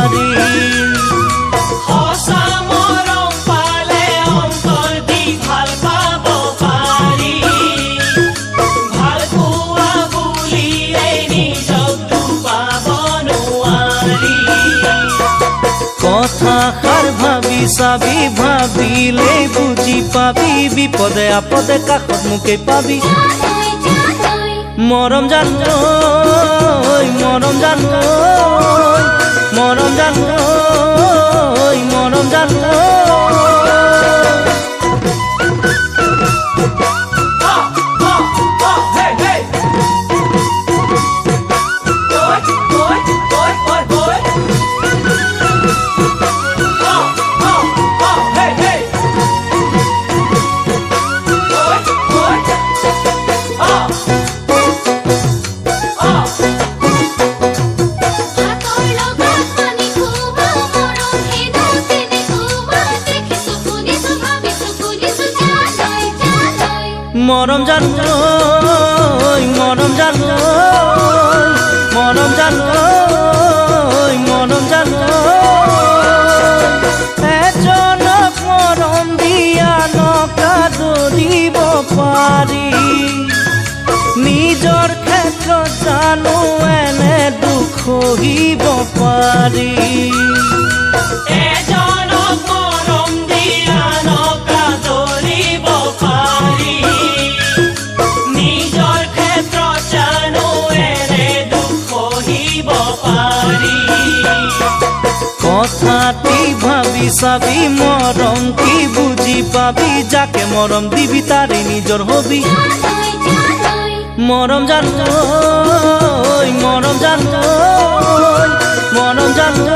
পাৰি। সঁচা মৰম পালে অন্তৰ দি ভাল পাব পাৰি। ভাল পোৱা বুলিয়ে নিজকটো পাব নোৱাৰি। কথাষাৰ ভাবি চাবি, ভাবিলেই বুজি পাবি, বিপদে আপদে কাষত মোকেই পাবি। মৰম জানৈ, মৰম জানৈ, মৰম জানৈ, মৰম জানৈ। মৰম জানৈ, মৰম জানৈ, মৰম জানৈ, মৰম জানৈ। এজনক মৰম দিয়া নকাদৰিব পাৰি, নিজৰ ক্ষেত্ৰত জানো এনে দুখ সহিব পাৰি। এজনক মৰম দিয়া নকাদৰিব পাৰি, নিজৰ ক্ষেত্ৰত জানো এনে দুখ সহিব পাৰি। কথাটি ভাবি চাবি, মৰম কি বুজি পাবি, যাকে মৰম দিবি তাৰে নিজৰ হবি। মৰম জানৈ, মৰম জানৈ, মৰম জানৈ।